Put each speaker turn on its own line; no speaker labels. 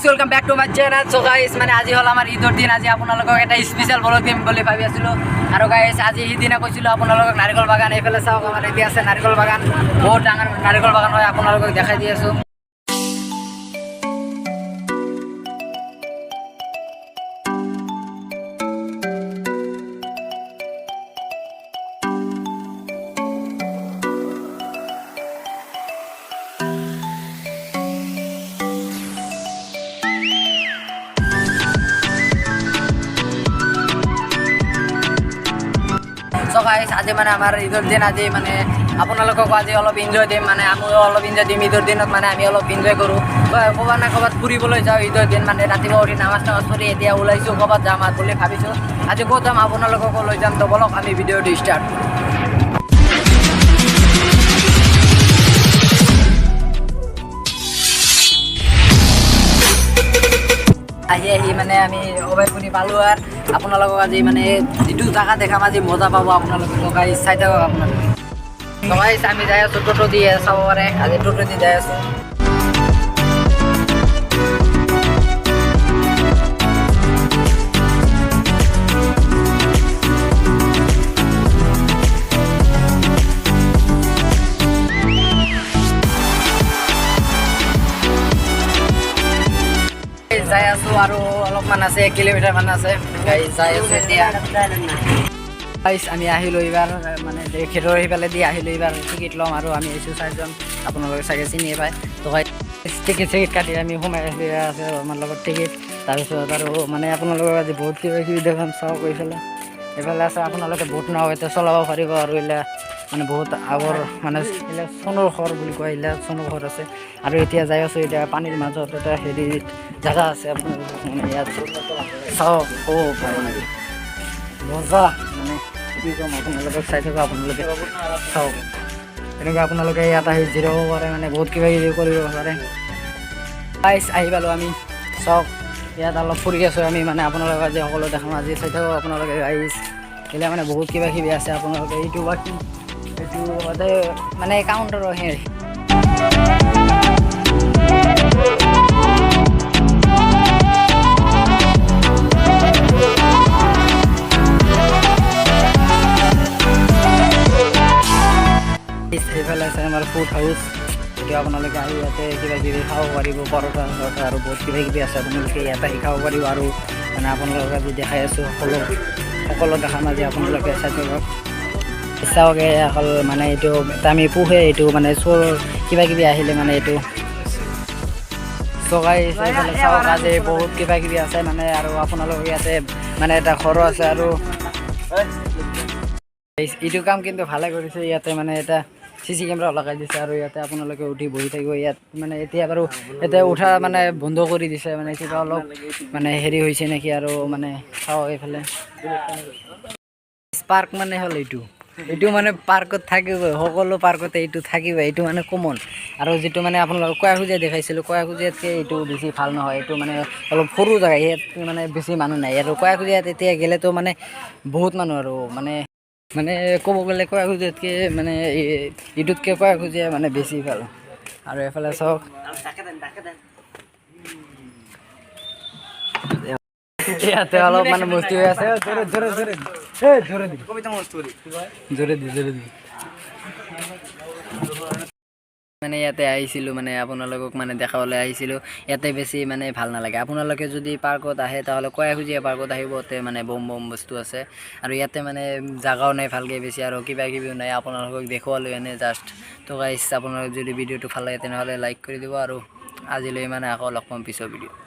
Welcome back to my channel. So guys মানে আজি হল আমার ঈদর দিন। আজি আপোনালোকক এটা স্পেশাল ব্লগ দিম বুলি ভাবি আছিলো। আৰু গাইস আজি সিদিনা কৈছিলো আপোনালোকক নাৰিকল বাগান এইফালে চাওক, আমাৰ এতিয়া আছে নাৰিকল বাগান, বহুত ডাঙৰ নাৰিকল বাগান হয়। আপোনালোকক দেখাই দি আছো। So guys, আজি মানে আমাৰ ঈদৰ দিন। আজি মানে আপোনালোকক আজি অলপ এনজয় দিম, মানে আমিও অলপ এনজয় দিম। ঈদৰ দিনত মানে আমি অলপ এনজয় কৰোঁ। ক'ৰবাত না ক'ৰবাত ফুৰিবলৈ যাওঁ ঈদৰ দিন, মানে ৰাতিপুৱা উঠি নামাজ কৰি এতিয়া ওলাইছোঁ ক'ৰবাত যাম আৰু বুলি ভাবিছোঁ। আজি ক'ত যাম আপোনালোককো লৈ যাম। তো বলক আমি ভিডিঅ'টো ষ্টাৰ্ট। আহি মানে আমি অবাইপুনি পালোঁ আৰু আপোনালোকক আজি মানে যিটো জেগা দেখাম আজি মজা পাব আপোনালোকে। লগাই চাই থাকক আপোনালোকে। লগাই আমি যাই আছোঁ, টোটো দি চাব পাৰে। আজি টোটো দি যাই আছোঁ। যাই আছোঁ আৰু অলপমান আছে, 1 কিলোমিটাৰ মান আছে। যাই আছোঁ এতিয়া। আমি আহিলোঁ এইবাৰ, মানে খেৰৰ সিফালে দি আহিলোঁ এইবাৰ। টিকেট ল'ম আৰু আমি আহিছোঁ 4জন, আপোনালোকে চাগে চিনিয়ে পায়। তো টিকেট কাটি আমি সোমাই আছে আমাৰ লগত টিকেট। তাৰপিছত আৰু মানে আপোনালোকক আজি বহুত কিবা কিবি দেখাম, চাওক এইফালে আছে। আপোনালোকে বহুত নাও এতিয়া চলাব পাৰিব আৰু এইবিলাক মানে বহুত আগৰ মানে এইবিলাক সোণৰ ঘৰ বুলি কয়, এইবিলাক সোণৰ ঘৰ আছে। আৰু এতিয়া যাই আছোঁ, এতিয়া পানীৰ মাজত এটা হেৰি জেগা আছে। আপোনালোকে মানে ইয়াত চাওক, মজা মানে কি ক'ম আপোনালোকক, চাই থাকক আপোনালোকে চাওক। এনেকৈ আপোনালোকে ইয়াত আহি জিৰাব পাৰে, মানে বহুত কিবা কিবি কৰিব পাৰে। আহি পালোঁ আমি, চাওক ইয়াত অলপ ফুৰি আছোঁ আমি, মানে আপোনালোকে আজি সকলো দেখাম। আজি চাই থাকক আপোনালোকে। এইবিলাক মানে বহুত কিবা কিবি আছে। আপোনালোকে এইটো বাকী এইটো মানে কাউণ্টাৰৰ হেৰি এইফালে আছে আমাৰ ফুড হাউচ। এতিয়া আপোনালোকে আহি ইয়াতে কিবা কিবি খাব পাৰিব, পৰঠা আৰু বহুত কিবা কিবি আছে। আপোনালোকে ইয়াতে আহি খাব পাৰিব। আৰু মানে আপোনালোকে আজি দেখাই আছোঁ, সকলো দেখাম আজি। আপোনালোকে চাই থাকক। চাওকে অকল মানে এইটো এটা আমি পোহে, এইটো মানে চোৰ কিবা কিবি আহিলে মানে এইটো চগাই চাওক। আজি বহুত কিবা কিবি আছে মানে। আৰু আপোনালোকে ইয়াতে মানে এটা ঘৰো আছে। আৰু এইটো কাম কিন্তু ভালে কৰিছে। ইয়াতে মানে এটা CC কেমেৰা লগাই দিছে, আৰু ইয়াতে আপোনালোকে উঠি বহি থাকিব ইয়াত। মানে এতিয়া বাৰু এতিয়া উঠা মানে বন্ধ কৰি দিছে, মানে কিবা অলপ মানে হেৰি হৈছে নেকি। আৰু মানে চাওঁ এইফালে পাৰ্ক মানে হ'ল এইটো মানে পাৰ্কত থাকিবই, সকলো পাৰ্কতে এইটো থাকিবই। এইটো মানে কমন। আৰু যিটো মানে আপোনালোকক কয়াকুছিয়া দেখাইছিলোঁ, কয়াকুছিয়াতকৈ এইটো বেছি ভাল নহয়। এইটো মানে অলপ সৰু জেগা, ইয়াত মানে বেছি মানুহ নাই। আৰু কয়াকুছিয়াত এতিয়া গ'লেতো মানে বহুত মানুহ, আৰু মানে ক'ব গ'লে কয়াকুছিয়াতকৈ মানে এইটোতকৈ কয়াকুছিয়া মানে বেছি ভাল। আৰু এইফালে চাওক ইয়াতে অলপ মানে মস্তি হৈ আছে। জোৰে দি মানে ইয়াতে আহিছিলোঁ, মানে আপোনালোকক মানে দেখাবলৈ আহিছিলোঁ। ইয়াতে বেছি মানে ভাল নালাগে। আপোনালোকে যদি পাৰ্কত আহে তাহ'লে কয়াকুছিয়া পাৰ্কত আহিব। তাতে মানে বম বস্তু আছে। আৰু ইয়াতে মানে জাগাও নাই ভালকৈ বেছি, আৰু কিবা কিবিও নাই। আপোনালোকক দেখুৱালোঁ এনে জাষ্ট। তো গাইছ, আপোনালোক যদি ভিডিঅ'টো ভাল লাগে তেনেহ'লে লাইক কৰি দিব। আৰু আজিলৈ মানে আকৌ লগ পাম পিছৰ ভিডিঅ'।